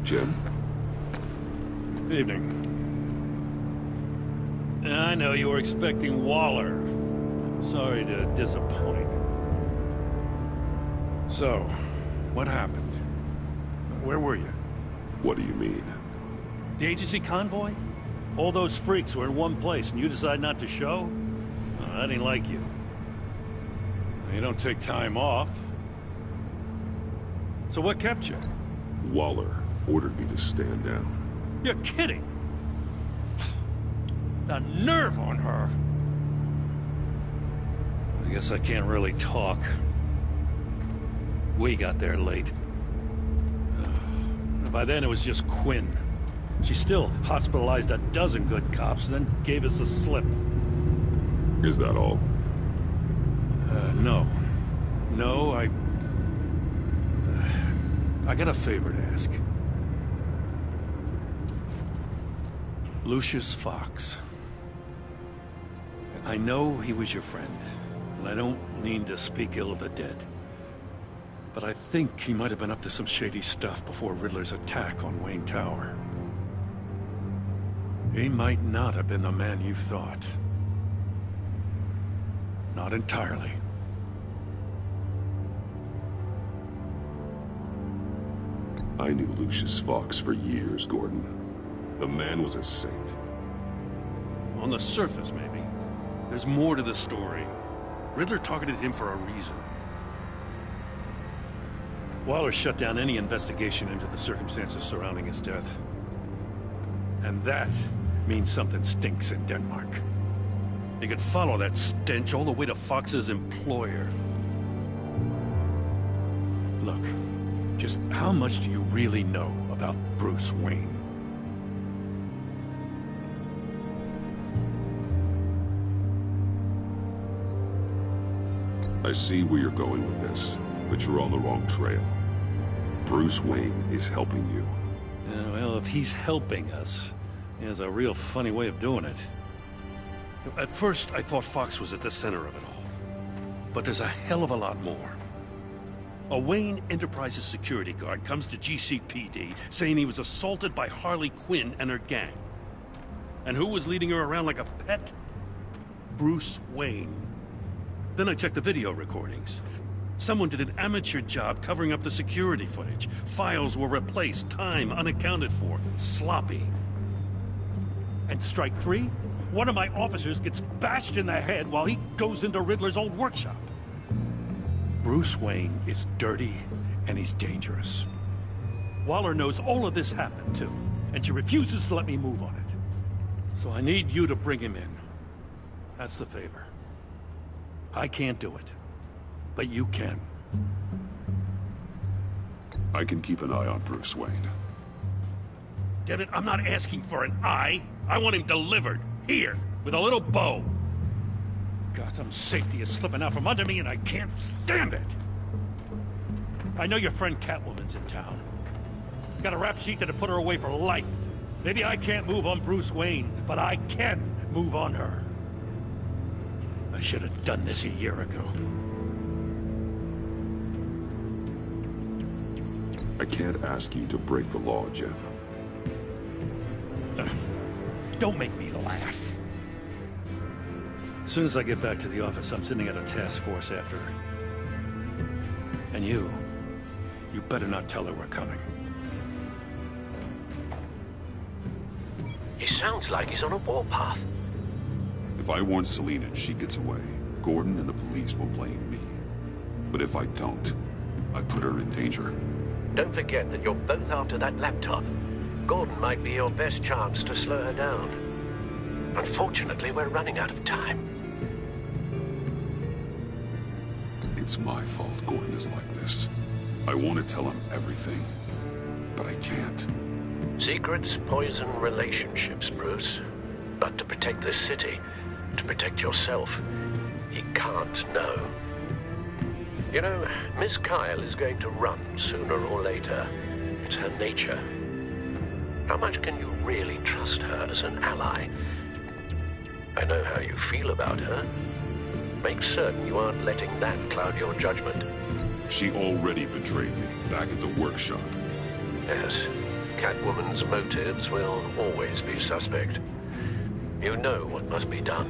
Jim? Evening. I know you were expecting Waller. I'm sorry to disappoint. So, what happened? Where were you? What do you mean? The agency convoy? All those freaks were in one place and you decide not to show? Oh, that ain't like you. You don't take time off. So what kept you? Waller ordered me to stand down. You're kidding! The nerve on her! I guess I can't really talk. We got there late. By then it was just Quinn. She still hospitalized a dozen good cops, then gave us the slip. Is that all? No. No, I got a favor to ask. Lucius Fox. I know he was your friend, and I don't mean to speak ill of the dead. But I think he might have been up to some shady stuff before Riddler's attack on Wayne Tower. He might not have been the man you thought. Not entirely. I knew Lucius Fox for years, Gordon. The man was a saint. On the surface, maybe. There's more to the story. Riddler targeted him for a reason. Waller shut down any investigation into the circumstances surrounding his death. And that means something stinks in Denmark. You could follow that stench all the way to Fox's employer. Look, just how much do you really know about Bruce Wayne? I see where you're going with this, but you're on the wrong trail. Bruce Wayne is helping you. Well, if he's helping us, he has a real funny way of doing it. At first, I thought Fox was at the center of it all. But there's a hell of a lot more. A Wayne Enterprises security guard comes to GCPD saying he was assaulted by Harley Quinn and her gang. And who was leading her around like a pet? Bruce Wayne. Then I checked the video recordings. Someone did an amateur job covering up the security footage. Files were replaced, time unaccounted for, sloppy. And strike three? One of my officers gets bashed in the head while he goes into Riddler's old workshop. Bruce Wayne is dirty and he's dangerous. Waller knows all of this happened too, and she refuses to let me move on it. So I need you to bring him in. That's the favor. I can't do it, but you can. I can keep an eye on Bruce Wayne. Damn it, I'm not asking for an eye. I want him delivered, here, with a little bow. Gotham's safety is slipping out from under me and I can't stand it. I know your friend Catwoman's in town. Got a rap sheet that'll put her away for life. Maybe I can't move on Bruce Wayne, but I can move on her. I should have done this a year ago. I can't ask you to break the law, Jim. Don't make me laugh. As soon as I get back to the office, I'm sending out a task force after her. And you better not tell her we're coming. He sounds like he's on a warpath. If I warn Selina and she gets away, Gordon and the police will blame me. But if I don't, I put her in danger. Don't forget that you're both after that laptop. Gordon might be your best chance to slow her down. Unfortunately, we're running out of time. It's my fault Gordon is like this. I want to tell him everything, but I can't. Secrets poison relationships, Bruce. But to protect this city, to protect yourself, he can't know. You know, Miss Kyle is going to run sooner or later. It's her nature. How much can you really trust her as an ally? I know how you feel about her. Make certain you aren't letting that cloud your judgment. She already betrayed me back at the workshop. Yes, Catwoman's motives will always be suspect. You know what must be done.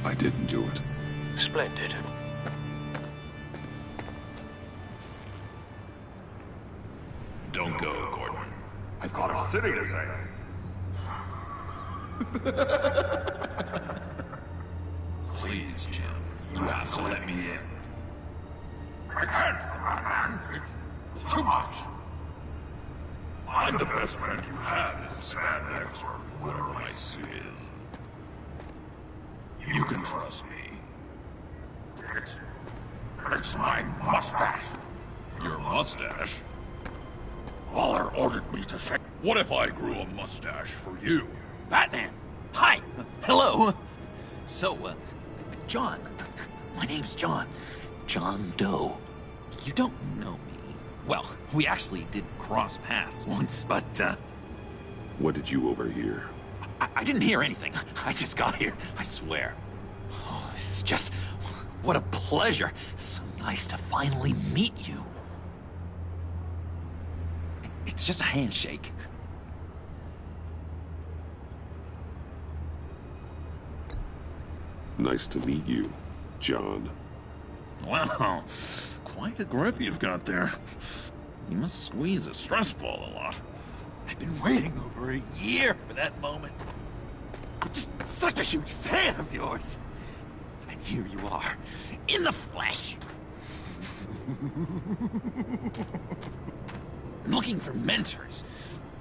I didn't do it. Splendid. Don't go, Gordon. I've got a city to save. Please, Jim. You have to let me in. I can't, Batman. It's too much. I'm the best friend you have in spandex or whatever my suit is. You can trust me. It's my mustache. Your mustache? Waller ordered me to say, what if I grew a mustache for you? Batman! Hi! Hello! So, John. My name's John. John Doe. You don't know me. Well, we actually did cross paths once, but, What did you overhear? I didn't hear anything. I just got here, I swear. Oh, this is just... What a pleasure. So nice to finally meet you. It's just a handshake. Nice to meet you, John. Wow, quite a grip you've got there. You must squeeze a stress ball a lot. I've been waiting over a year for that moment. I'm just such a huge fan of yours. And here you are, in the flesh. I'm looking for mentors,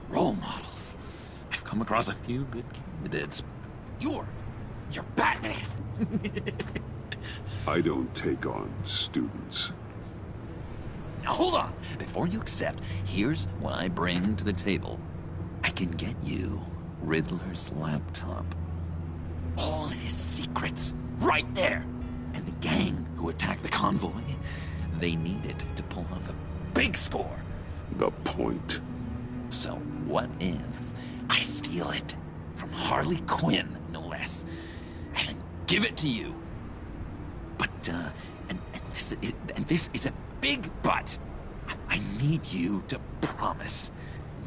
role models. I've come across a few good candidates. You're Batman. I don't take on students. Now hold on. Before you accept, here's what I bring to the table. I can get you Riddler's laptop. All his secrets, right there. And the gang who attacked the convoy, they need it to pull off a big score. The point. So what if I steal it from Harley Quinn, no less, and then give it to you? But, and this is a big but. I need you to promise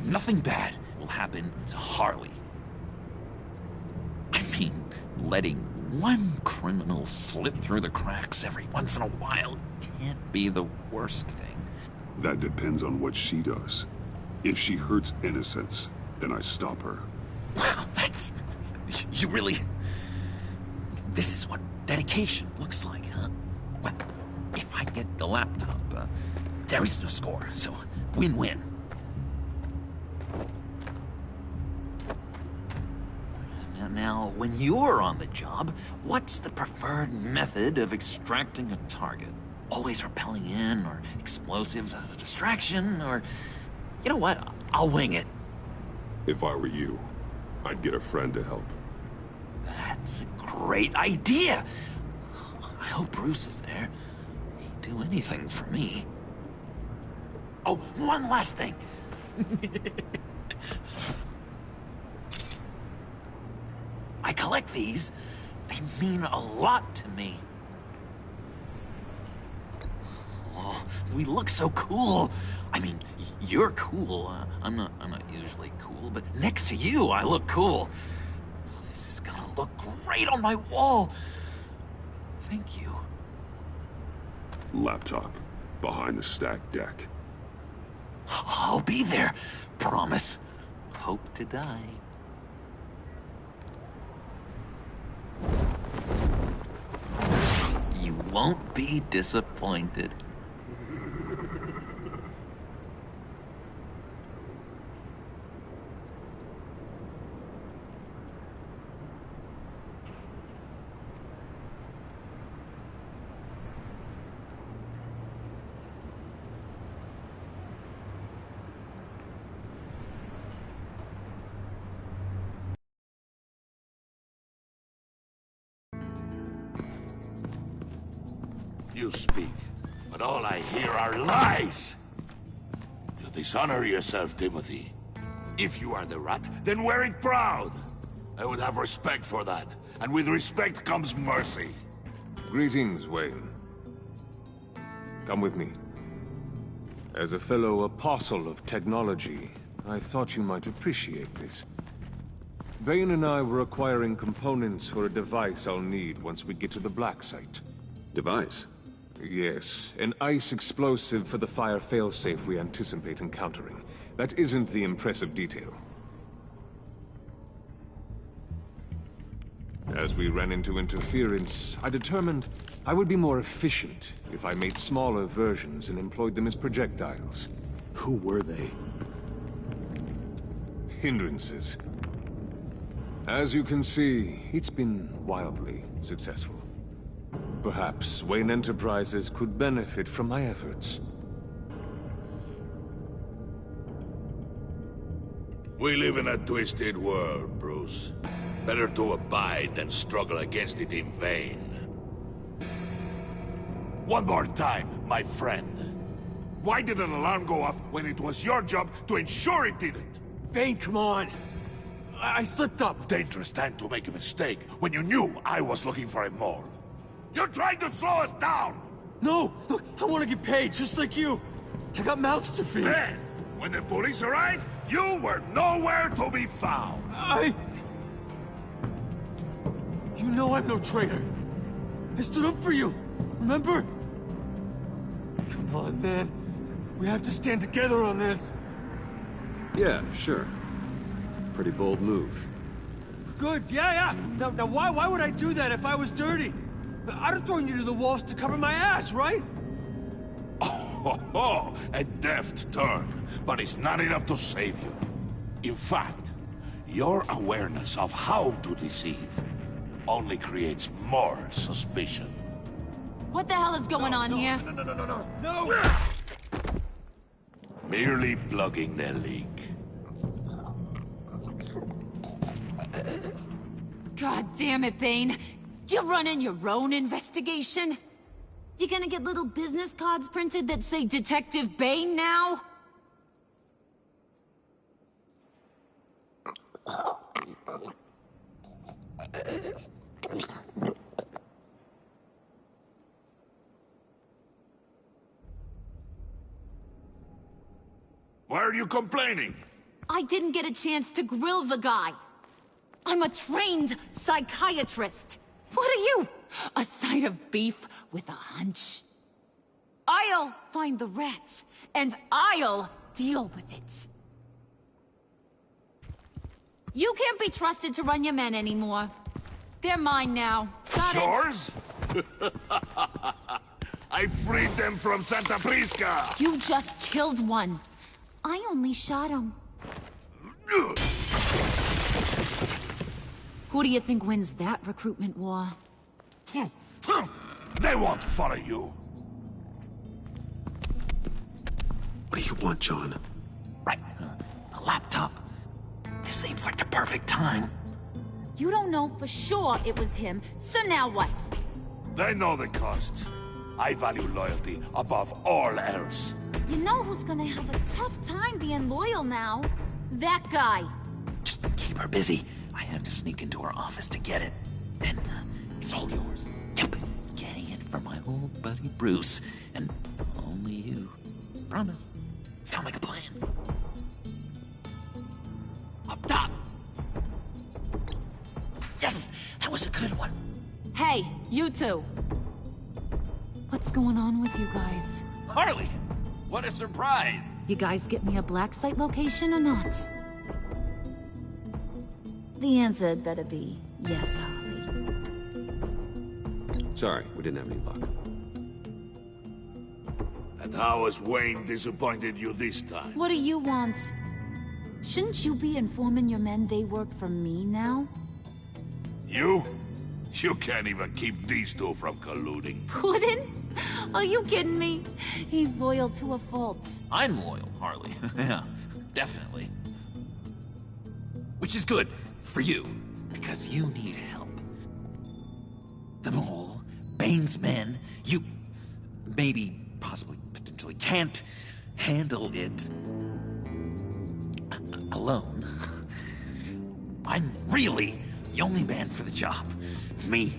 nothing bad will happen to Harley. I mean, letting one criminal slip through the cracks every once in a while can't be the worst thing. That depends on what she does. If she hurts innocents, then I stop her. Wow, that's... You really... This is what dedication looks like, huh? Well, if I get the laptop, there is no score, so win-win. Now, when you're on the job, what's the preferred method of extracting a target? Always rappelling in, or explosives as a distraction, or... You know what? I'll wing it. If I were you, I'd get a friend to help. That's a great idea! I hope Bruce is there. He'd do anything for me. Oh, one last thing! I collect these. They mean a lot to me. Oh, we look so cool. I mean, you're cool. I'm not usually cool, but next to you, I look cool. This is gonna look great on my wall. Thank you. Laptop. Behind the stacked deck. I'll be there. Promise. Hope to die. You won't be disappointed. You speak, but all I hear are lies. You dishonor yourself, Timothy. If you are the rat, then wear it proud. I would have respect for that, and with respect comes mercy. Greetings, Wayne. Come with me. As a fellow apostle of technology, I thought you might appreciate this. Vane and I were acquiring components for a device I'll need once we get to the Black Site. Device? Yes, an ice explosive for the fire failsafe we anticipate encountering. That isn't the impressive detail. As we ran into interference, I determined I would be more efficient if I made smaller versions and employed them as projectiles. Who were they? Hindrances. As you can see, it's been wildly successful. Perhaps Wayne Enterprises could benefit from my efforts. We live in a twisted world, Bruce. Better to abide than struggle against it in vain. One more time, my friend. Why did an alarm go off when it was your job to ensure it didn't? Vane, come on! I slipped up! Dangerous time to make a mistake when you knew I was looking for a mole. You're trying to slow us down! No! Look, I want to get paid, just like you! I got mouths to feed! Then, when the police arrived, you were nowhere to be found! You know I'm no traitor! I stood up for you, remember? Come on, man. We have to stand together on this! Yeah, sure. Pretty bold move. Good, yeah. Now why would I do that if I was dirty? I'd have thrown you to the wolves to cover my ass, right? Oh, a deft turn, but it's not enough to save you. In fact, your awareness of how to deceive only creates more suspicion. What the hell is going on here? No! Merely plugging the leak. God damn it, Bane. You're running your own investigation? You gonna get little business cards printed that say Detective Bane now? Why are you complaining? I didn't get a chance to grill the guy. I'm a trained psychiatrist. What are you? A side of beef with a hunch? I'll find the rat, and I'll deal with it. You can't be trusted to run your men anymore. They're mine now. Got it? Yours? I freed them from Santa Prisca! You just killed one. I only shot him. Who do you think wins that recruitment war? They won't follow you. What do you want, John? Right, a laptop. This seems like the perfect time. You don't know for sure it was him, so now what? They know the cost. I value loyalty above all else. You know who's gonna have a tough time being loyal now? That guy. Just keep her busy. I have to sneak into her office to get it. Then, it's all yours. Yep, getting it for my old buddy Bruce. And only you. Promise. Sound like a plan. Up top! Yes! That was a good one. Hey, you two. What's going on with you guys? Harley! What a surprise! You guys get me a black site location or not? The answer had better be yes, Harley. Sorry, we didn't have any luck. And how has Wayne disappointed you this time? What do you want? Shouldn't you be informing your men they work for me now? You? You can't even keep these two from colluding. Puddin'? Are you kidding me? He's loyal to a fault. I'm loyal, Harley. Yeah, definitely. Which is good for you, because you need help. The Mole, Bane's men, you maybe, possibly, potentially can't handle it alone. I'm really the only man for the job. Me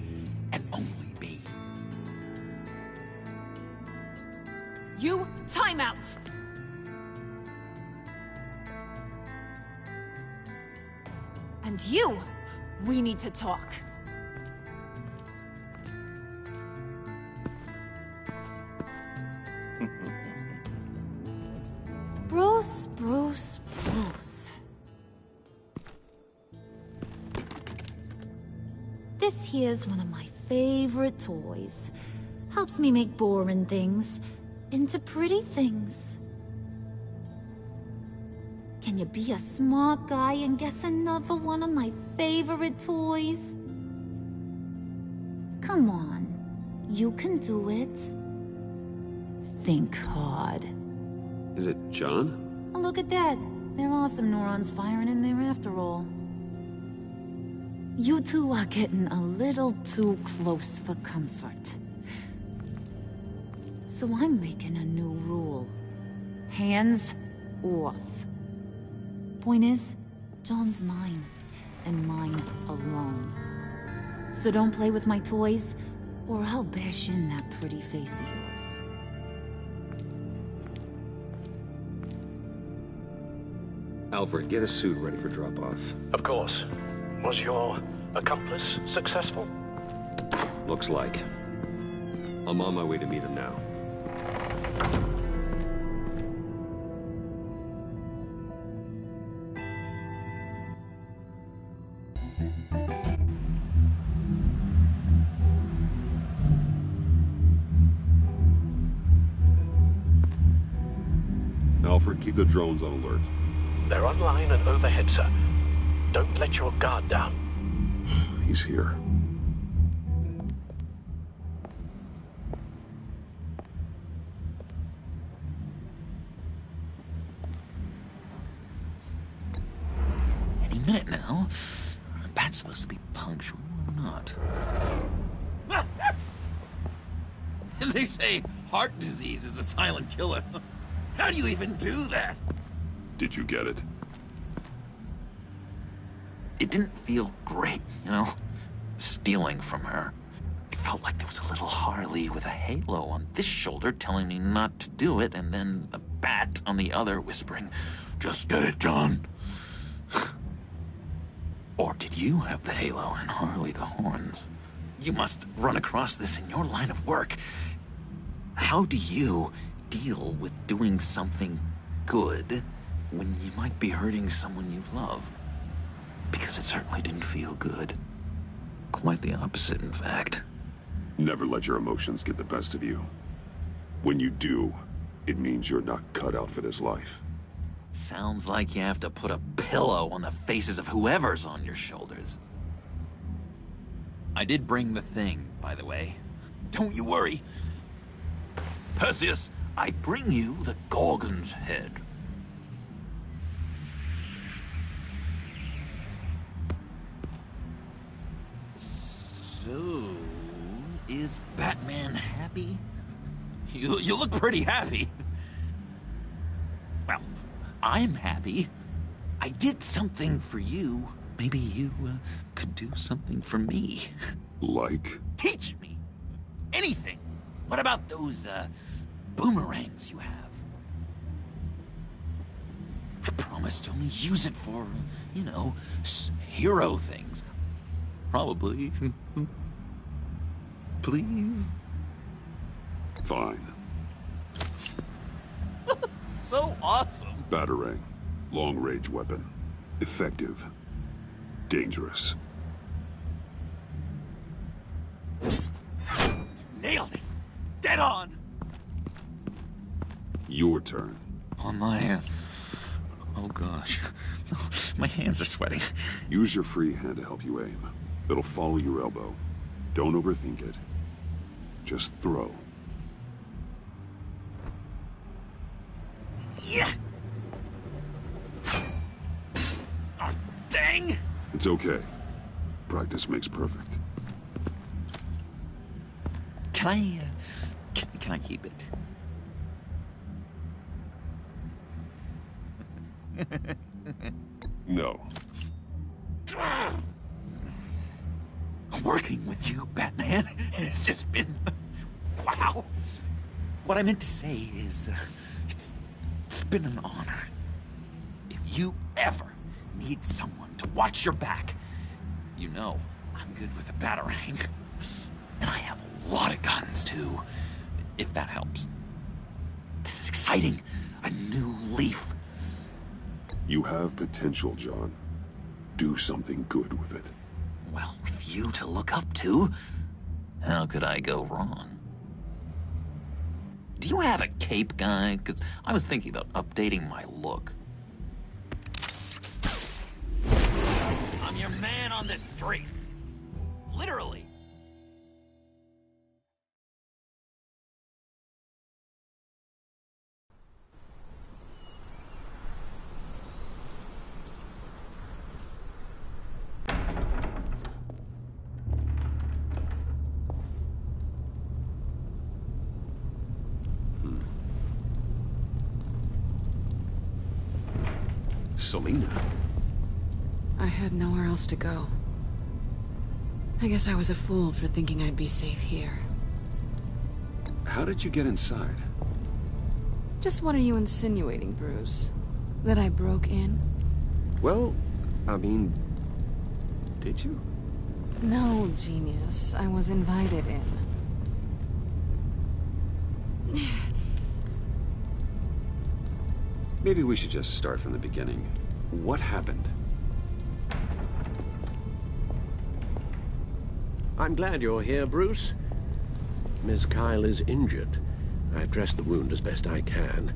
and only me. You, time out! And you, we need to talk. Bruce, Bruce, Bruce. This here's one of my favorite toys. Helps me make boring things into pretty things. Can you be a smart guy and guess another one of my favorite toys? Come on, you can do it. Think hard. Is it John? Oh, look at that. There are some neurons firing in there after all. You two are getting a little too close for comfort. So I'm making a new rule. Hands off. Point is, John's mine, and mine alone. So don't play with my toys, or I'll bash in that pretty face of yours. Alfred, get a suit ready for drop-off. Of course. Was your accomplice successful? Looks like. I'm on my way to meet him now. Alfred, keep the drones on alert. They're online and overhead, sir. Don't let your guard down. He's here. Any minute now. Pat's supposed to be punctual or not? They say heart disease is a silent killer. How do you even do that? Did you get it? It didn't feel great, you know? Stealing from her. It felt like there was a little Harley with a halo on this shoulder telling me not to do it, and then a bat on the other whispering, "Just get it, John." Or did you have the halo and Harley the horns? You must run across this in your line of work. How do you deal with doing something good when you might be hurting someone you love? Because it certainly didn't feel good. Quite the opposite, in fact. Never let your emotions get the best of you. When you do, it means you're not cut out for this life. Sounds like you have to put a pillow on the faces of whoever's on your shoulders. I did bring the thing, by the way. Don't you worry. Perseus, I bring you the Gorgon's head. So, is Batman happy? You look pretty happy. Well, I'm happy. I did something for you. Maybe you could do something for me. Like? Teach me. Anything. What about those boomerangs you have? I promise to only use it for, you know, hero things. Probably. Please? Fine. So awesome. Batarang. Long-range weapon. Effective. Dangerous. Nailed it. Dead on. Your turn. On my... Oh gosh. My hands are sweating. Use your free hand to help you aim. It'll follow your elbow. Don't overthink it. Just throw. Yeah. Oh, dang. It's okay. Practice makes perfect. Can I, can I keep it? No. Working with you, Batman, it's just been... wow. What I meant to say is, it's been an honor. If you ever need someone to watch your back, you know I'm good with a batarang. And I have a lot of guns, too, if that helps. This is exciting. A new leaf. You have potential, John. Do something good with it. Well, with you to look up to, how could I go wrong? Do you have a cape, guy? Because I was thinking about updating my look. I'm your man on the street. Literally. Selina. I had nowhere else to go. I guess I was a fool for thinking I'd be safe here. How did you get inside? Just what are you insinuating, Bruce? That I broke in? Well, I mean, did you? No, genius. I was invited in. Maybe we should just start from the beginning. What happened? I'm glad you're here, Bruce. Ms. Kyle is injured. I've dressed the wound as best I can.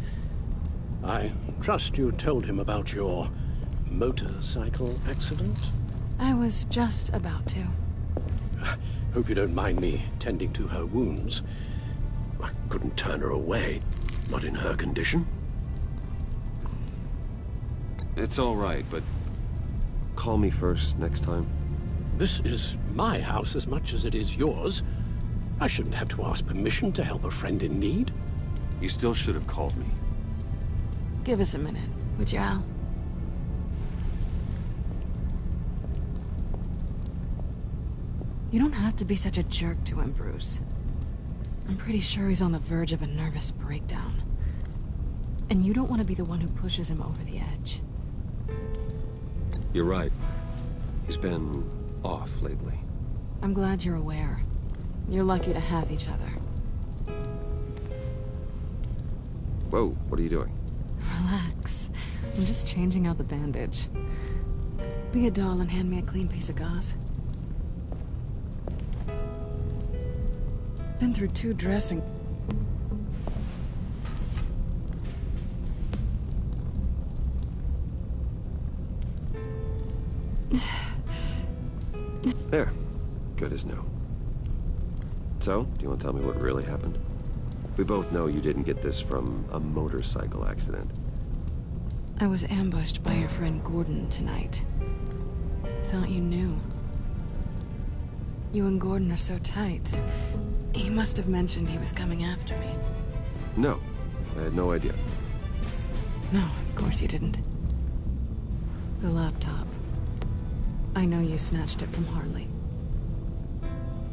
I trust you told him about your motorcycle accident? I was just about to. Hope you don't mind me tending to her wounds. I couldn't turn her away, not in her condition. It's all right, but call me first next time. This is my house as much as it is yours. I shouldn't have to ask permission to help a friend in need. You still should have called me. Give us a minute, would you, Al? You don't have to be such a jerk to him, Bruce. I'm pretty sure he's on the verge of a nervous breakdown. And you don't want to be the one who pushes him over the edge. You're right. He's been off lately. I'm glad you're aware. You're lucky to have each other. Whoa, what are you doing? Relax. I'm just changing out the bandage. Be a doll and hand me a clean piece of gauze. Been through 2 dressing... There. Good as new. So, do you want to tell me what really happened? We both know you didn't get this from a motorcycle accident. I was ambushed by your friend Gordon tonight. Thought you knew. You and Gordon are so tight. He must have mentioned he was coming after me. No, I had no idea. No, of course you didn't. The laptop. I know you snatched it from Harley.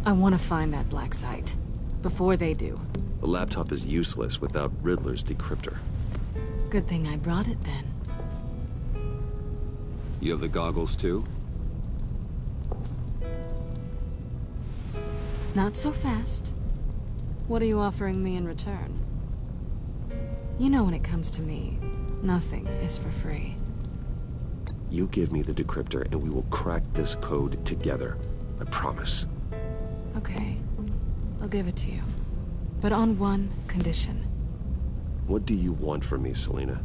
I want to find that black site. Before they do. The laptop is useless without Riddler's decryptor. Good thing I brought it then. You have the goggles too? Not so fast. What are you offering me in return? You know when it comes to me, nothing is for free. You give me the decryptor and we will crack this code together. I promise. Okay. I'll give it to you. But on one condition. What do you want from me, Selina?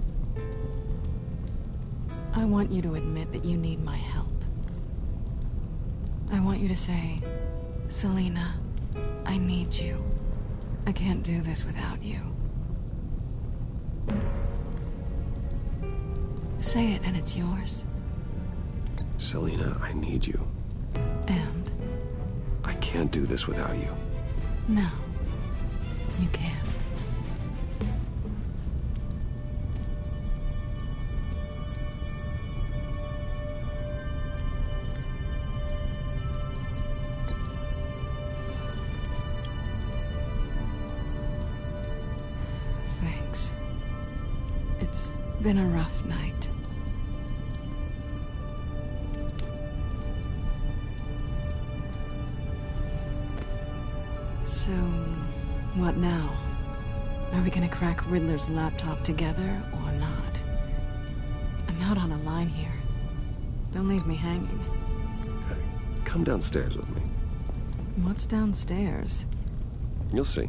I want you to admit that you need my help. I want you to say, Selina, I need you. I can't do this without you. Say it and it's yours. Selina, I need you. And? I can't do this without you. No, you can't. Been a rough night. So, what now? Are we gonna crack Riddler's laptop together, or not? I'm out on a line here. Don't leave me hanging. Come downstairs with me. What's downstairs? You'll see.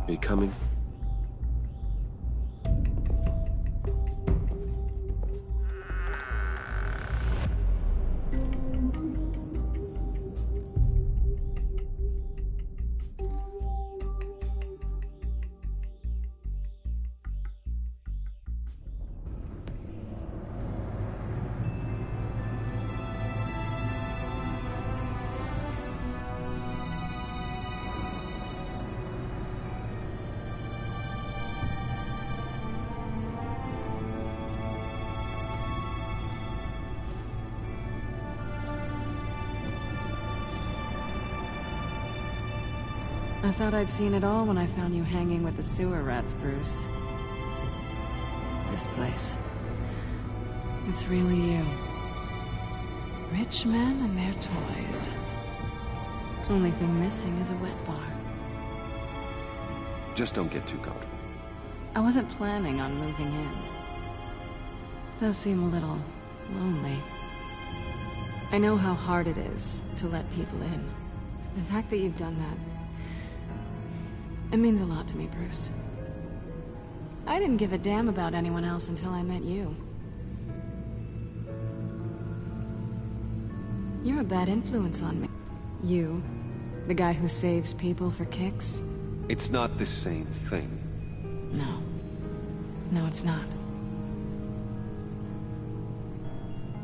Are you coming? I thought I'd seen it all when I found you hanging with the sewer rats, Bruce. This place. It's really you. Rich men and their toys. Only thing missing is a wet bar. Just don't get too comfortable. I wasn't planning on moving in. Does seem a little lonely. I know how hard it is to let people in. The fact that you've done that, it means a lot to me, Bruce. I didn't give a damn about anyone else until I met you. You're a bad influence on me. You, the guy who saves people for kicks? It's not the same thing. No. No, it's not.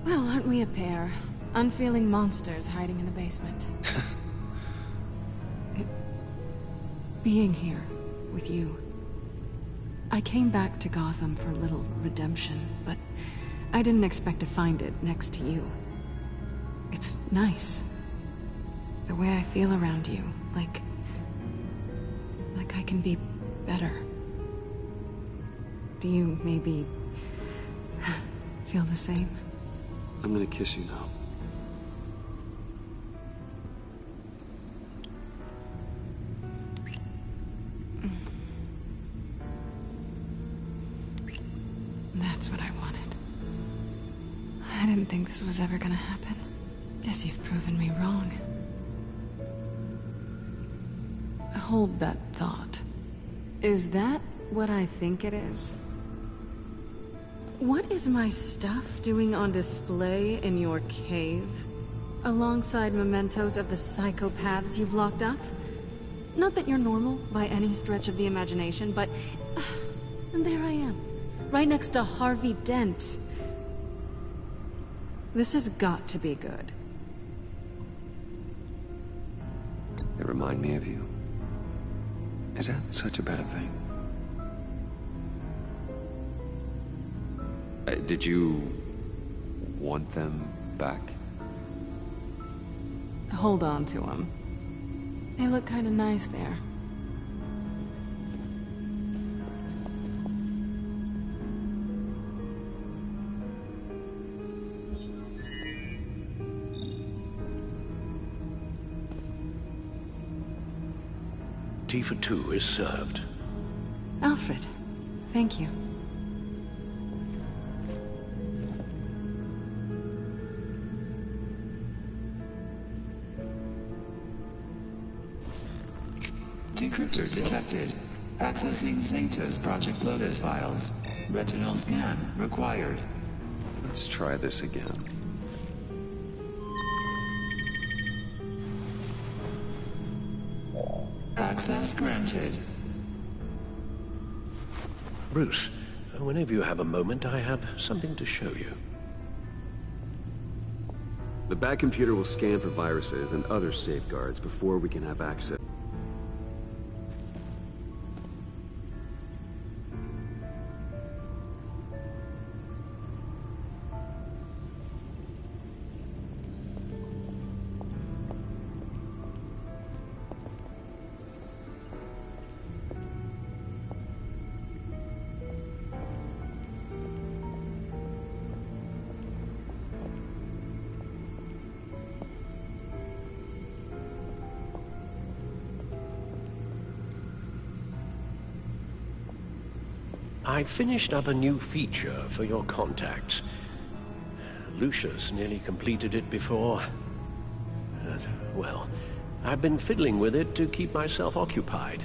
Well, aren't we a pair? Unfeeling monsters hiding in the basement. Being here with you. I came back to Gotham for a little redemption, but I didn't expect to find it next to you. It's nice. The way I feel around you, like I can be better. Do you maybe feel the same? I'm gonna kiss you now. That's what I wanted. I didn't think this was ever gonna happen. Guess you've proven me wrong. Hold that thought. Is that what I think it is? What is my stuff doing on display in your cave? Alongside mementos of the psychopaths you've locked up? Not that you're normal by any stretch of the imagination, but... and there I am. Right next to Harvey Dent. This has got to be good. They remind me of you. Is that such a bad thing? Did you want them back? Hold on to them. They look kind of nice there. Tea for two is served. Alfred, thank you. Decryptor detected. Accessing Zeta's Project Lotus files. Retinal scan required. Let's try this again. Access granted. Bruce, whenever you have a moment, I have something to show you. The back computer will scan for viruses and other safeguards before we can have access. I finished up a new feature for your contacts. Lucius nearly completed it before. Well, I've been fiddling with it to keep myself occupied.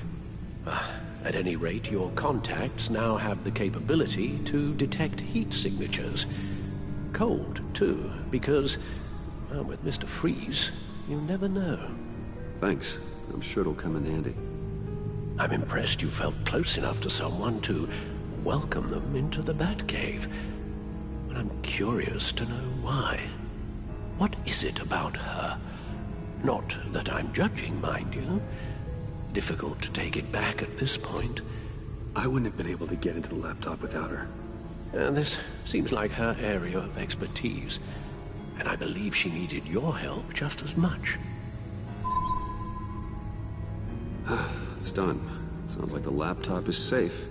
At any rate, your contacts now have the capability to detect heat signatures. Cold, too, because, well, with Mr. Freeze, you never know. Thanks. I'm sure it'll come in handy. I'm impressed you felt close enough to someone to welcome them into the Batcave. But I'm curious to know why. What is it about her? Not that I'm judging, mind you. Difficult to take it back at this point. I wouldn't have been able to get into the laptop without her. This seems like her area of expertise, and I believe she needed your help just as much. It's done. Sounds like the laptop is safe.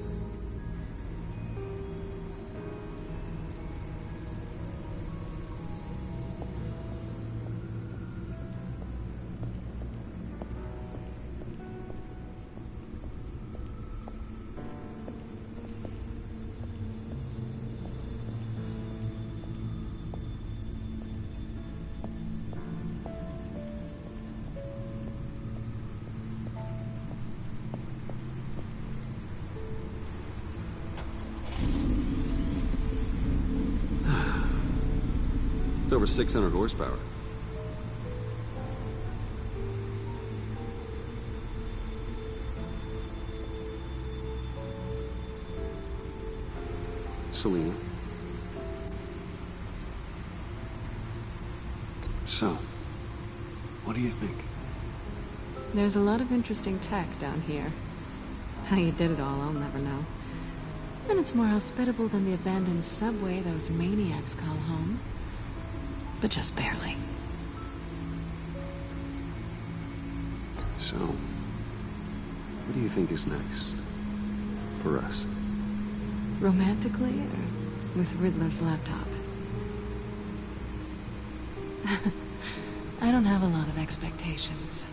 It's over 600 horsepower. Selina. So, what do you think? There's a lot of interesting tech down here. How you did it all, I'll never know. And it's more hospitable than the abandoned subway those maniacs call home. But just barely. So, what do you think is next? For us? Romantically, or with Riddler's laptop? I don't have a lot of expectations.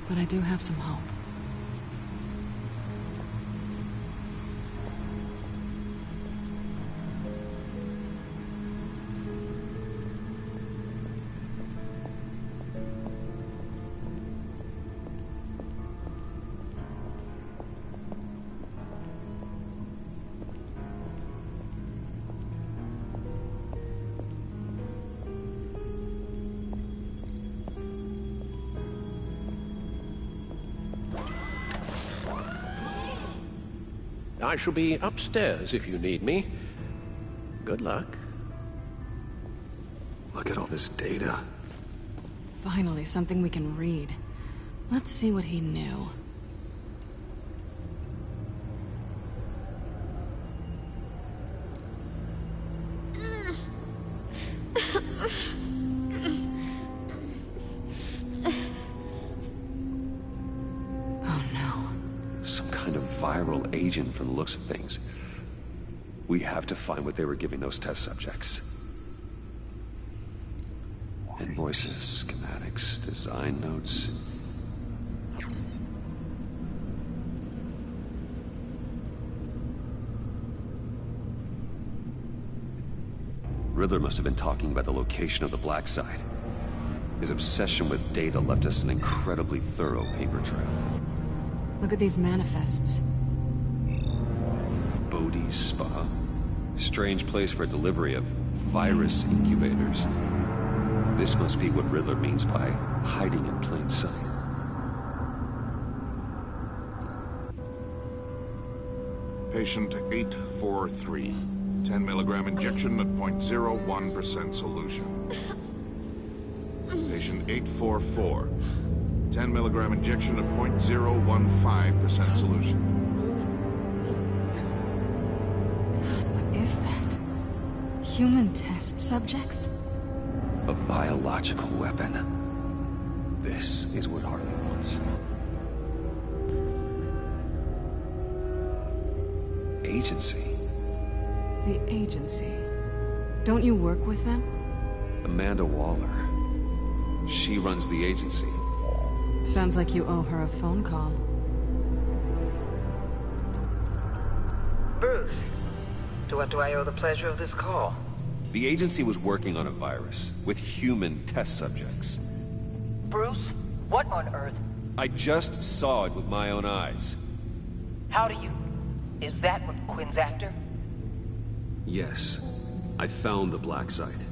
But I do have some hope. I shall be upstairs if you need me. Good luck. Look at all this data. Finally, something we can read. Let's see what he knew. Viral agent from the looks of things. We have to find what they were giving those test subjects. Invoices, schematics, design notes. Riddler must have been talking about the location of the black site. His obsession with data left us an incredibly thorough paper trail. Look at these manifests. Bodhi's Spa. Strange place for delivery of virus incubators. This must be what Riddler means by hiding in plain sight. Patient 843. 10 milligram injection at 0.01% solution. Station 844. 10 milligram injection of 0.015% solution. God, what is that? Human test subjects? A biological weapon. This is what Harley wants. Agency. The agency. Don't you work with them? Amanda Waller. She runs the agency. Sounds like you owe her a phone call. Bruce, to what do I owe the pleasure of this call? The agency was working on a virus with human test subjects. Bruce, what on earth? I just saw it with my own eyes. How do you... Is that what Quinn's after? Yes. I found the black site.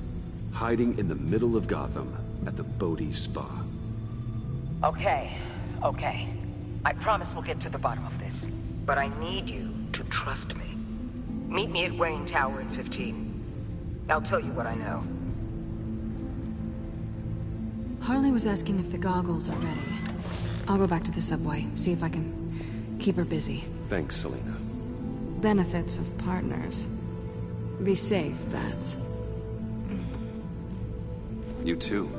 Hiding in the middle of Gotham at the Bodhi Spa. Okay. I promise we'll get to the bottom of this. But I need you to trust me. Meet me at Wayne Tower in 15. I'll tell you what I know. Harley was asking if the goggles are ready. I'll go back to the subway, see if I can keep her busy. Thanks, Selina. Benefits of partners. Be safe, Bats. You too.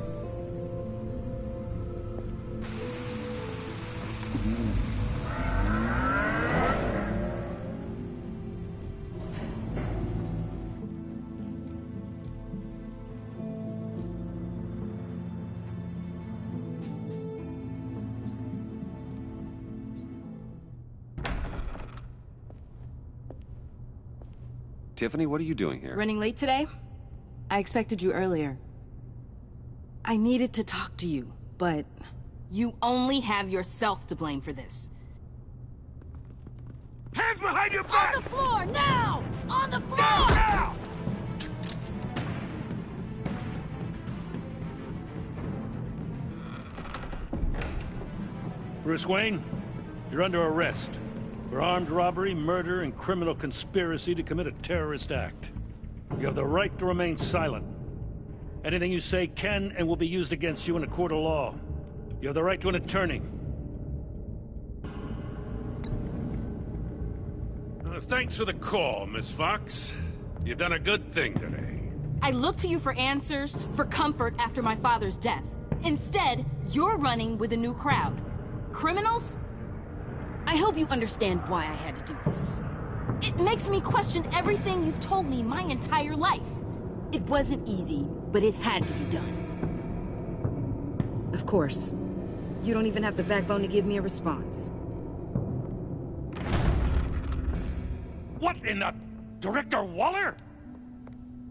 Tiffany, what are you doing here? Running late today? I expected you earlier. I needed to talk to you, but... You only have yourself to blame for this. Hands behind your back! On the floor, now! On the floor! Down, now! Bruce Wayne, you're under arrest for armed robbery, murder, and criminal conspiracy to commit a terrorist act. You have the right to remain silent. Anything you say can and will be used against you in a court of law. You have the right to an attorney. Thanks for the call, Miss Fox. You've done a good thing today. I looked to you for answers, for comfort after my father's death. Instead, you're running with a new crowd. Criminals? I hope you understand why I had to do this. It makes me question everything you've told me my entire life. It wasn't easy, but it had to be done. Of course. You don't even have the backbone to give me a response. What in the... Director Waller?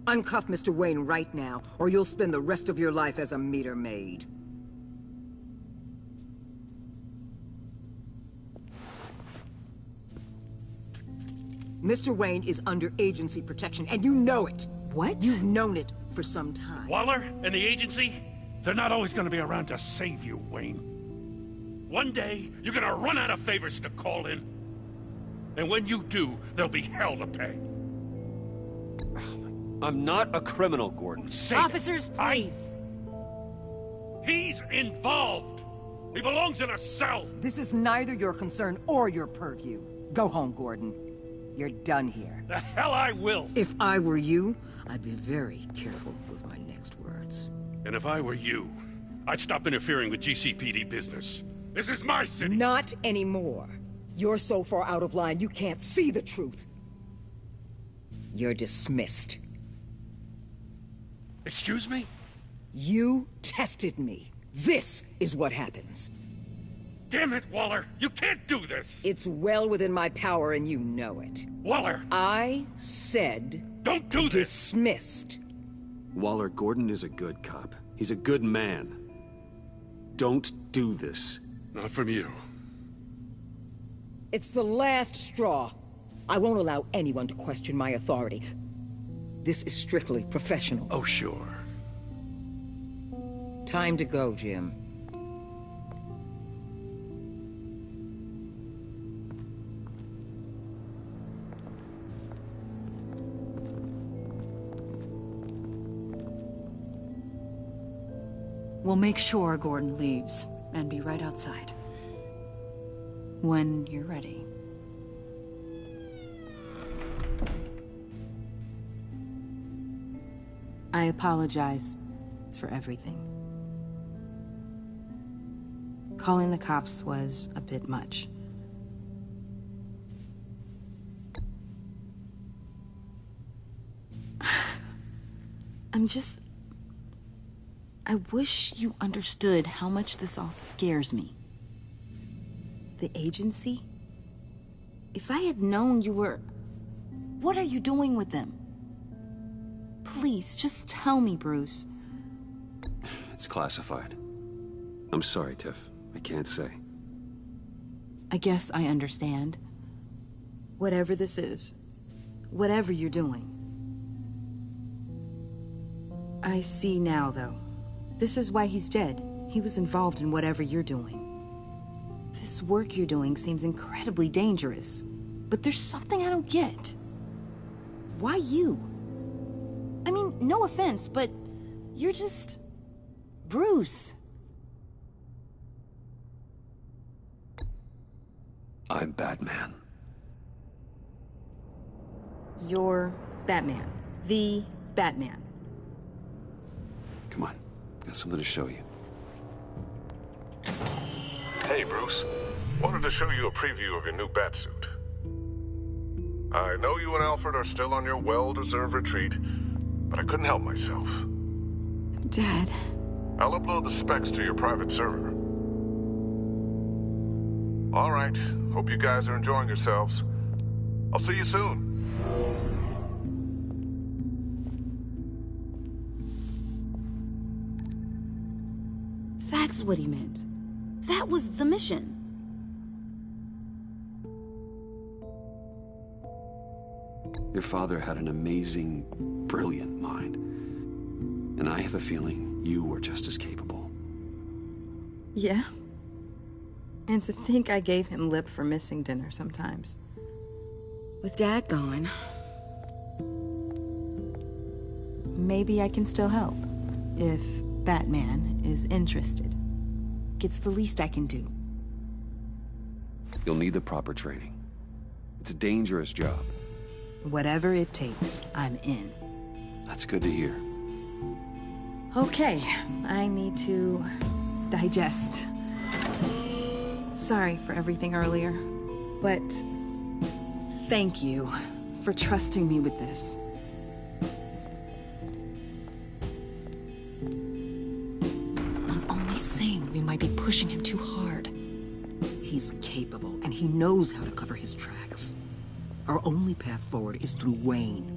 Uncuff Mr. Wayne right now, or you'll spend the rest of your life as a meter maid. Mr. Wayne is under agency protection, and you know it. What? You've known it for some time. Waller and the agency? They're not always gonna be around to save you, Wayne. One day, you're gonna run out of favors to call in. And when you do, there'll be hell to pay. I'm not a criminal, Gordon. Officers, please. He's involved. He belongs in a cell. This is neither your concern or your purview. Go home, Gordon. You're done here. The hell I will. If I were you, I'd be very careful with my next words. And if I were you, I'd stop interfering with GCPD business. This is my city. Not anymore. You're so far out of line, you can't see the truth. You're dismissed. Excuse me? You tested me. This is what happens. Damn it, Waller! You can't do this! It's well within my power and you know it. Waller! I said... Don't do this! Dismissed. Waller, Gordon is a good cop. He's a good man. Don't do this. Not from you. It's the last straw. I won't allow anyone to question my authority. This is strictly professional. Oh, sure. Time to go, Jim. We'll make sure Gordon leaves, and be right outside. When you're ready. I apologize for everything. Calling the cops was a bit much. I wish you understood how much this all scares me. The agency? If I had known you were... What are you doing with them? Please, just tell me, Bruce. It's classified. I'm sorry, Tiff. I can't say. I guess I understand. Whatever this is, whatever you're doing. I see now, though. This is why he's dead. He was involved in whatever you're doing. This work you're doing seems incredibly dangerous. But there's something I don't get. Why you? I mean, no offense, but you're just... Bruce. I'm Batman. You're Batman. The Batman. Come on. Got something to show you. Hey, Bruce. Wanted to show you a preview of your new Batsuit. I know you and Alfred are still on your well-deserved retreat, but I couldn't help myself. Dad. I'll upload the specs to your private server. All right. Hope you guys are enjoying yourselves. I'll see you soon. That's what he meant. That was the mission. Your father had an amazing, brilliant mind. And I have a feeling you were just as capable. Yeah. And to think I gave him lip for missing dinner sometimes. With Dad gone, maybe I can still help. If Batman is interested. It's the least I can do. You'll need the proper training. It's a dangerous job. Whatever it takes, I'm in. That's good to hear. Okay, I need to digest. Sorry for everything earlier, but thank you for trusting me with this. I'm only saying we might be pushing him too hard. He's capable, and he knows how to cover his tracks. Our only path forward is through Wayne.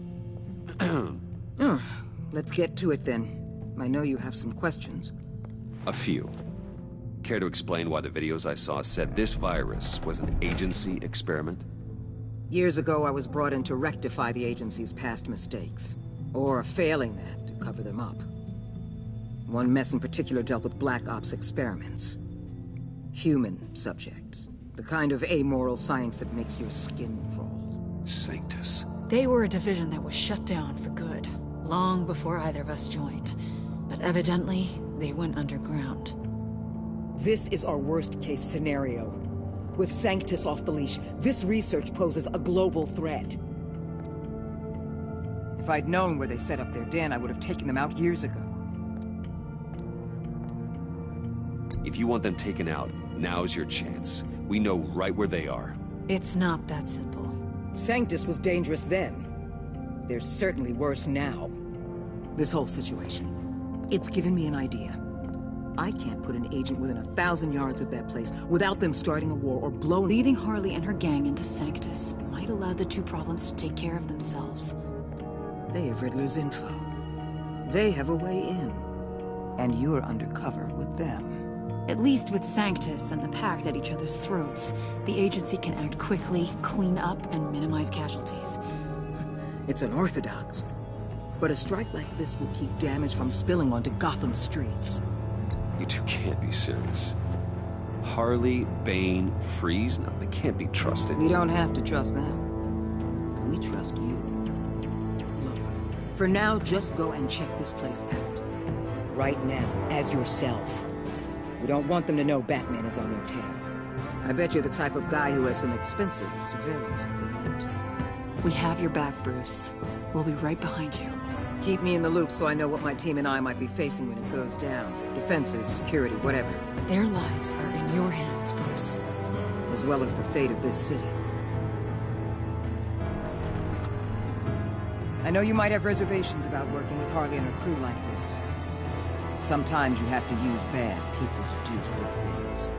Let's get to it then. I know you have some questions. A few. Care to explain why the videos I saw said this virus was an agency experiment? Years ago, I was brought in to rectify the agency's past mistakes. Or failing that, to cover them up. One mess in particular dealt with Black Ops experiments. Human subjects. The kind of amoral science that makes your skin crawl. Sanctus. They were a division that was shut down for good, long before either of us joined. But evidently, they went underground. This is our worst-case scenario. With Sanctus off the leash, this research poses a global threat. If I'd known where they set up their den, I would have taken them out years ago. If you want them taken out, now's your chance. We know right where they are. It's not that simple. Sanctus was dangerous then. They're certainly worse now. This whole situation, it's given me an idea. I can't put an agent within 1,000 yards of that place without them starting a war or blowing... Leading Harley and her gang into Sanctus might allow the two problems to take care of themselves. They have Riddler's info. They have a way in. And you're undercover with them. At least with Sanctus and the Pact at each other's throats, the agency can act quickly, clean up, and minimize casualties. It's unorthodox. But a strike like this will keep damage from spilling onto Gotham streets. You two can't be serious. Harley, Bane, Freeze? No, they can't be trusted. We don't have to trust them. We trust you. Look, for now, just go and check this place out. right now, as yourself. We don't want them to know Batman is on their tail. I bet you're the type of guy who has some expensive surveillance equipment. We have your back, Bruce. We'll be right behind you. Keep me in the loop so I know what my team and I might be facing when it goes down. Defenses, security, whatever. Their lives are in your hands, Bruce. As well as the fate of this city. I know you might have reservations about working with Harley and her crew like this. Sometimes you have to use bad people to do good things.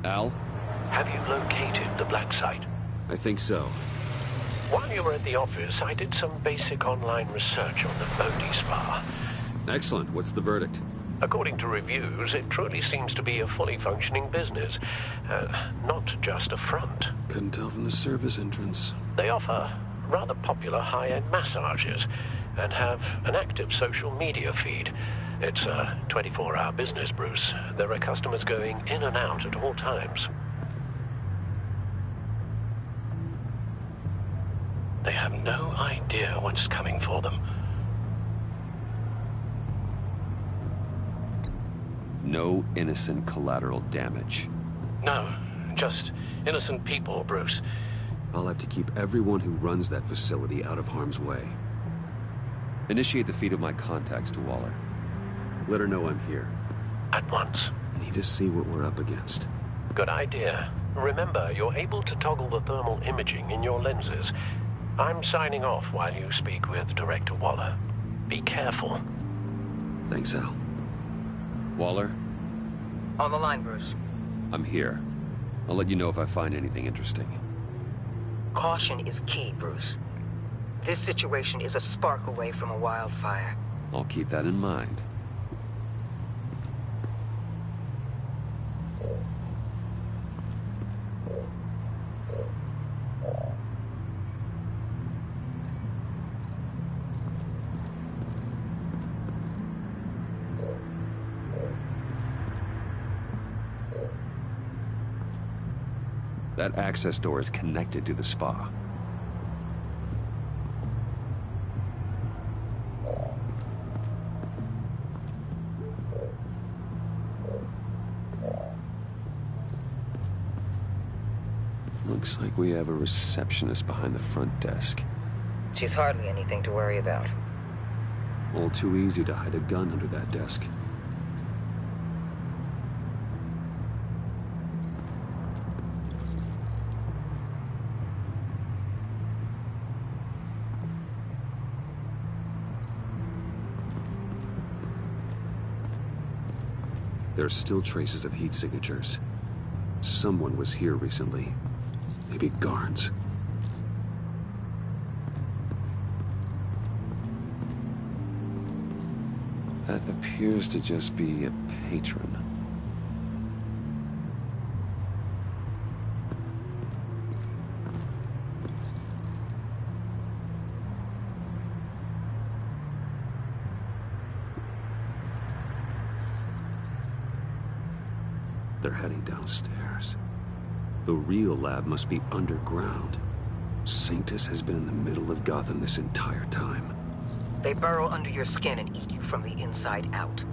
Al? Have you located the black site? I think so. While you were at the office, I did some basic online research on the Bodhi Spa. Excellent. What's the verdict? According to reviews, it truly seems to be a fully functioning business. Not just a front. Couldn't tell from the service entrance. They offer rather popular high-end massages and have an active social media feed. It's a 24-hour business, Bruce. There are customers going in and out at all times. They have no idea what's coming for them. No innocent collateral damage. No, just innocent people, Bruce. I'll have to keep everyone who runs that facility out of harm's way. Initiate the feed of my contacts to Waller. Let her know I'm here. At once. I need to see what we're up against. Good idea. Remember, you're able to toggle the thermal imaging in your lenses. I'm signing off while you speak with Director Waller. Be careful. Thanks, Al. Waller? On the line, Bruce. I'm here. I'll let you know if I find anything interesting. Caution is key, Bruce. This situation is a spark away from a wildfire. I'll keep that in mind. That access door is connected to the spa. Looks like we have a receptionist behind the front desk. She's hardly anything to worry about. All too easy to hide a gun under that desk. There are still traces of heat signatures. Someone was here recently. Maybe guards. That appears to just be a patron. They're heading downstairs. The real lab must be underground. Sanctus has been in the middle of Gotham this entire time. They burrow under your skin and eat you from the inside out.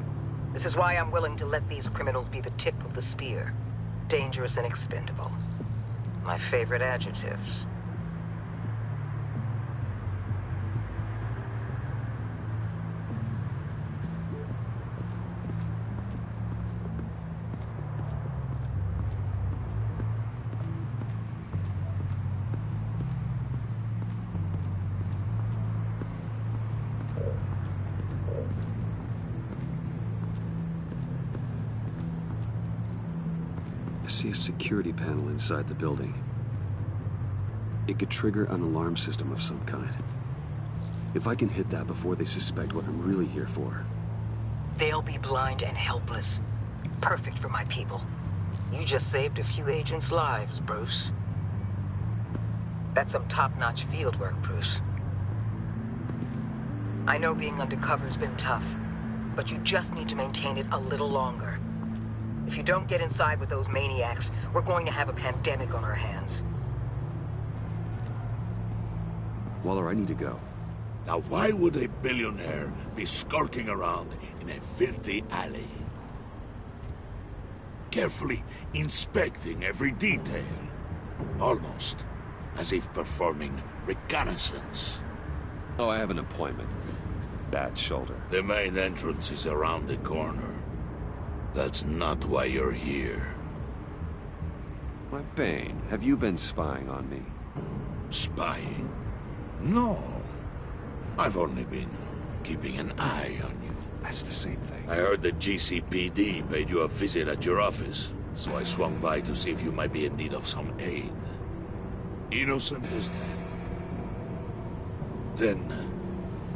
This is why I'm willing to let these criminals be the tip of the spear. Dangerous and expendable. My favorite adjectives. I see a security panel inside the building. It could trigger an alarm system of some kind. If I can hit that before they suspect what I'm really here for. They'll be blind and helpless. Perfect for my people. You just saved a few agents' lives, Bruce. That's some top-notch field work, Bruce. I know being undercover's been tough, but you just need to maintain it a little longer. If you don't get inside with those maniacs, we're going to have a pandemic on our hands. Waller, I need to go. Now why would a billionaire be skulking around in a filthy alley? Carefully inspecting every detail. Almost as if performing reconnaissance. Oh, I have an appointment. Bad shoulder. The main entrance is around the corner. That's not why you're here. Why, Bane, have you been spying on me? Spying? No. I've only been keeping an eye on you. That's the same thing. I heard the GCPD paid you a visit at your office, so I swung by to see if you might be in need of some aid. Innocent as that. Then,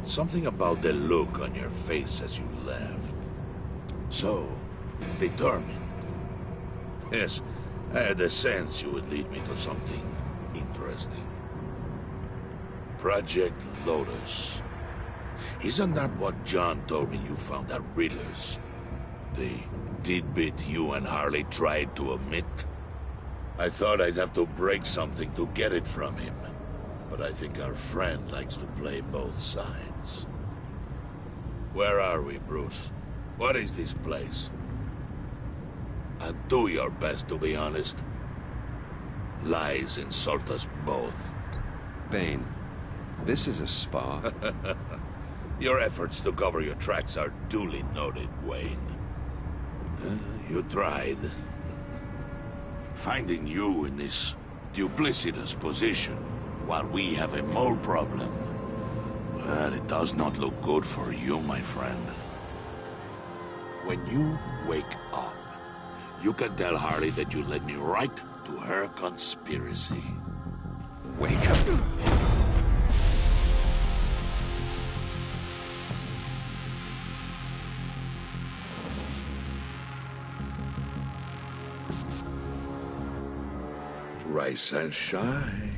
something about the look on your face as you left. So, determined. Yes, I had a sense you would lead me to something interesting. Project Lotus. Isn't that what John told me you found at Riddler's? The tidbit you and Harley tried to omit? I thought I'd have to break something to get it from him. But I think our friend likes to play both sides. Where are we, Bruce? What is this place? And do your best to be honest. Lies insult us both. Bane, this is a spa. Your efforts to cover your tracks are duly noted, Wayne. You tried. Finding you in this duplicitous position while we have a mole problem. Well, it does not look good for you, my friend. When you wake up, you can tell Harley that you led me right to her conspiracy. Wake up. Rise and shine.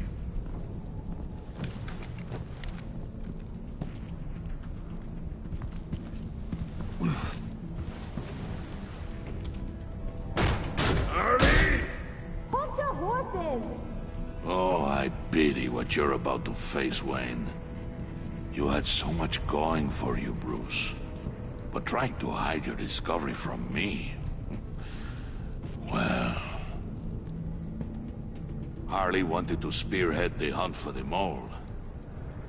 Harley! Hold your horses! Oh, I pity what you're about to face, Wayne. You had so much going for you, Bruce. But trying to hide your discovery from me... Well... Harley wanted to spearhead the hunt for the mole.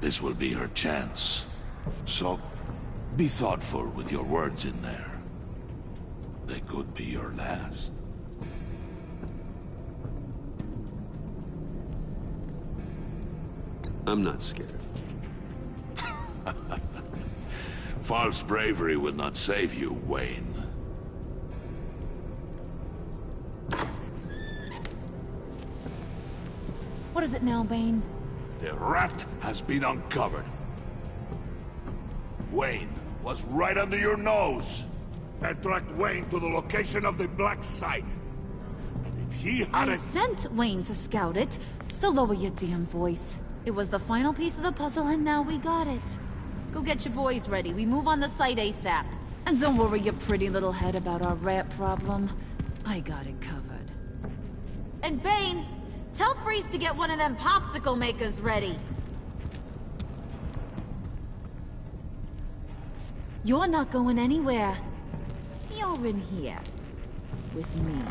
This will be her chance. So, be thoughtful with your words in there. They could be your last. I'm not scared. False bravery will not save you, Wayne. What is it now, Bane? The rat has been uncovered. Wayne was right under your nose. I tracked Wayne to the location of the black site. And if he I sent Wayne to scout it, so lower your damn voice. It was the final piece of the puzzle and now we got it. Go get your boys ready. We move on the site ASAP. And don't worry your pretty little head about our rat problem. I got it covered. And Bane, tell Freeze to get one of them popsicle makers ready. You're not going anywhere. You're in here. With me.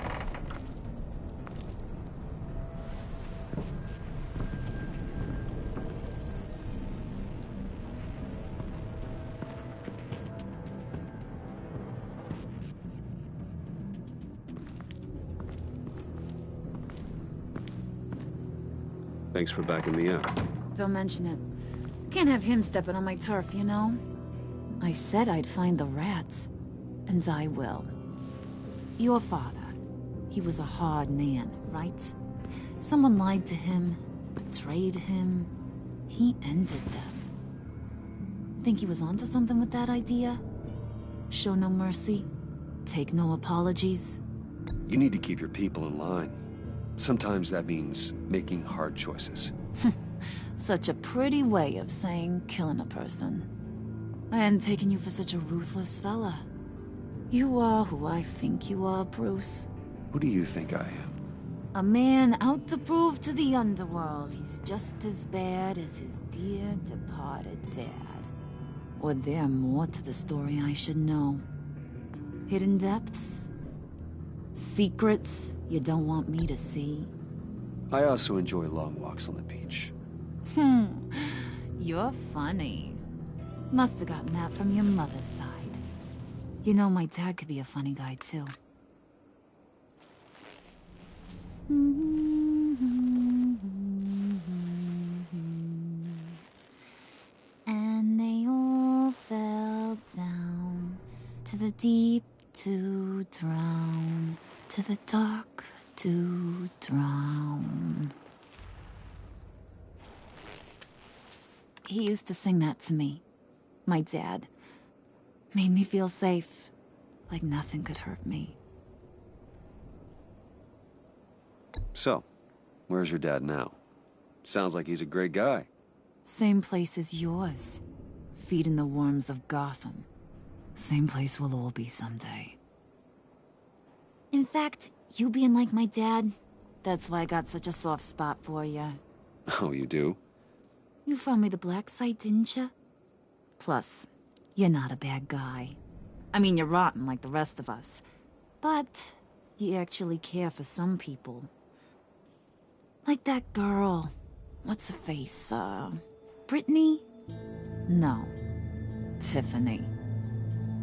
Thanks for backing me up. Don't mention it. Can't have him stepping on my turf, you know? I said I'd find the rats. And I will. Your father. He was a hard man, right? Someone lied to him, betrayed him. He ended them. Think he was onto something with that idea? Show no mercy? Take no apologies? You need to keep your people in line. Sometimes that means making hard choices. Such a pretty way of saying killing a person. I hadn't taken you for such a ruthless fella. You are who I think you are, Bruce. Who do you think I am? A man out to prove to the underworld he's just as bad as his dear departed dad. Or there more to the story I should know. Hidden depths? Secrets you don't want me to see? I also enjoy long walks on the beach. You're funny. Must have gotten that from your mother's side. You know, my dad could be a funny guy, too. And they all fell down to the deep to drown, to the dark to drown. He used to sing that to me. My dad. Made me feel safe, like nothing could hurt me. So, where's your dad now? Sounds like he's a great guy. Same place as yours. Feeding the worms of Gotham. Same place we'll all be someday. In fact, you being like my dad, that's why I got such a soft spot for you. Oh, you do? You found me the black site, didn't you? Plus, you're not a bad guy. I mean, you're rotten like the rest of us. But you actually care for some people. Like that girl. What's her face? Brittany? No. Tiffany.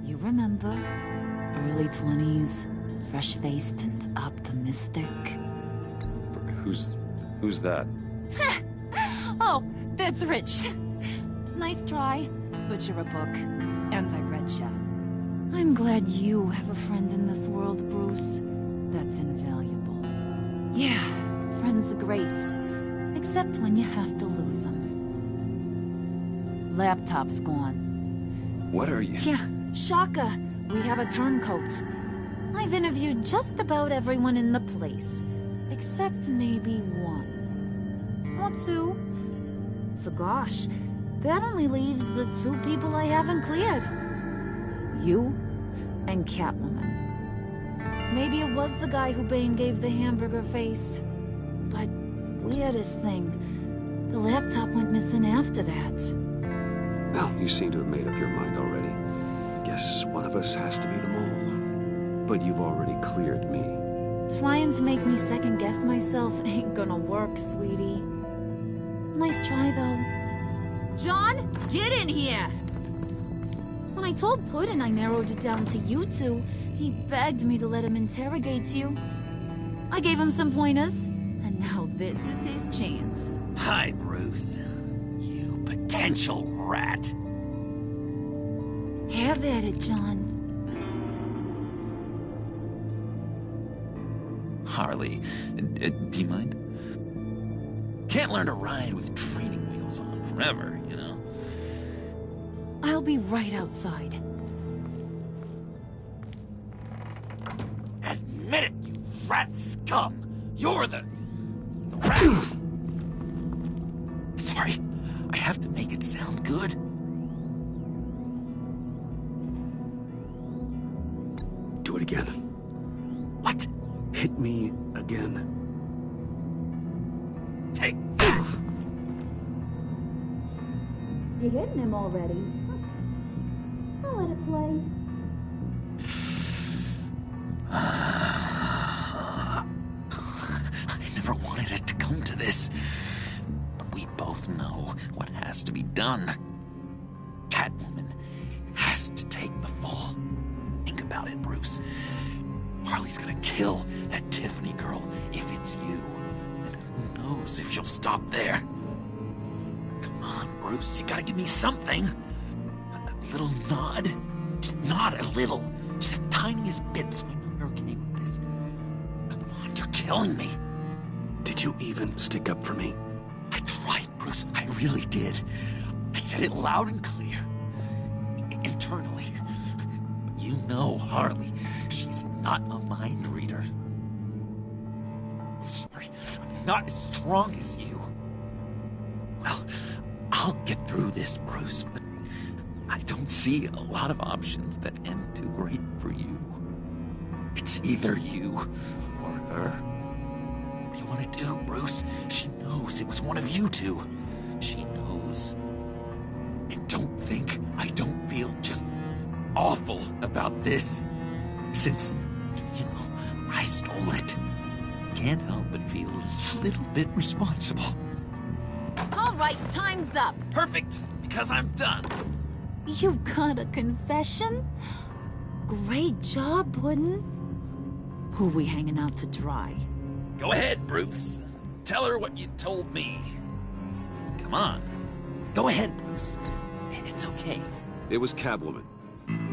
You remember? Early 20s, fresh-faced and optimistic. Who's that? Oh, that's Rich. Nice try, but you're a book, and I read ya. I'm glad you have a friend in this world, Bruce. That's invaluable. Yeah, friends are great, except when you have to lose them. Laptop's gone. What are you? Yeah, shocker. We have a turncoat. I've interviewed just about everyone in the place, except maybe one. Or two. So gosh, that only leaves the two people I haven't cleared. You and Catwoman. Maybe it was the guy who Bane gave the hamburger face. But weirdest thing, the laptop went missing after that. Well, you seem to have made up your mind already. I guess one of us has to be the mole. But you've already cleared me. Trying to make me second-guess myself ain't gonna work, sweetie. Nice try, though. John, get in here! When I told Puddin' I narrowed it down to you two, he begged me to let him interrogate you. I gave him some pointers, and now this is his chance. Hi, Bruce. You potential rat. Have at it, John. Harley, do you mind? Can't learn to ride with training wheels on forever, you know? I'll be right outside. Admit it, you rat scum! You're the rat! Sorry, I have to make it sound good. Do it again. What? Hit me again. Take that! You're hitting him already. I'll let it play. I never wanted it to come to this. But we both know what has to be done. Catwoman has to take the fall. Think about it, Bruce. Harley's gonna kill that Tiffany girl if it's you. And who knows if she'll stop there. Come on, Bruce, you gotta give me something. A little nod. Just nod a little. Just the tiniest bit so I know you're okay with this. Come on, you're killing me. Did you even stick up for me? I tried, Bruce. I really did. I said it loud and clear. Internally. But you know Harley. She's not a mind reader. I'm sorry. I'm not as strong as you. Well, I'll get through this, Bruce, but I don't see a lot of options that end too great for you. It's either you or her. What do you want to do, Bruce? She knows it was one of you two. She knows. And don't think I don't feel just awful about this. Since, I stole it. Can't help but feel a little bit responsible. All right, time's up. Perfect, because I'm done. You got a confession? Great job, Wooden. Who we hanging out to dry? Go ahead, Bruce. Tell her what you told me. Come on. Go ahead, Bruce. It's okay. It was Catwoman.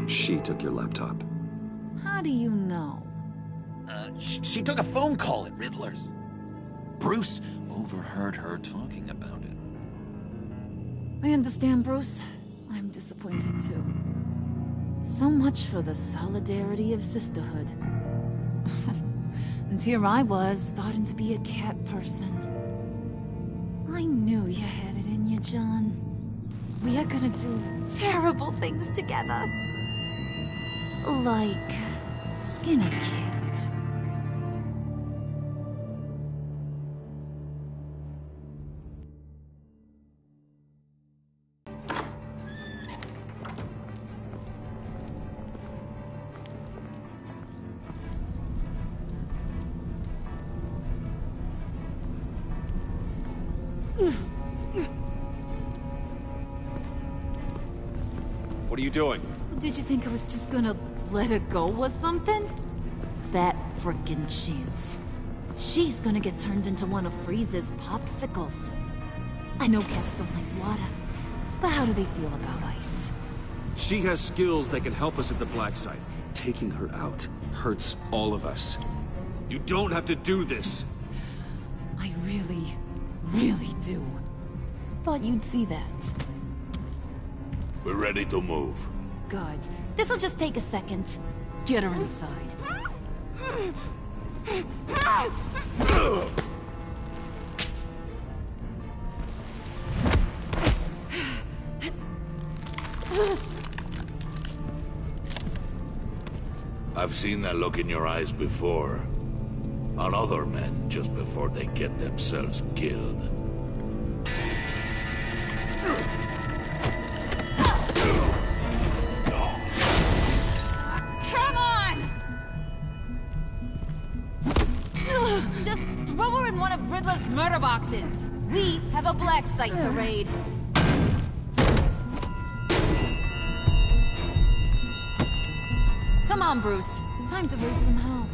She took your laptop. How do you know? She took a phone call at Riddler's. Bruce overheard her talking about it. I understand, Bruce. I'm disappointed too. So much for the solidarity of sisterhood. And here I was, starting to be a cat person. I knew you had it in you, John. We are gonna do terrible things together. Like skin a cat. What are you doing? Did you think I was just gonna let her go or something? That frickin' chance. She's gonna get turned into one of Freeze's popsicles. I know cats don't like water, but how do they feel about ice? She has skills that can help us at the Black Site. Taking her out hurts all of us. You don't have to do this. I really, really do. Thought you'd see that. We're ready to move. Good. This'll just take a second. Get her inside. I've seen that look in your eyes before. On other men, just before they get themselves killed. Come on! Just throw her in one of Riddler's murder boxes. We have a Black Site to raid. Come on, Bruce. Time to raise some hell.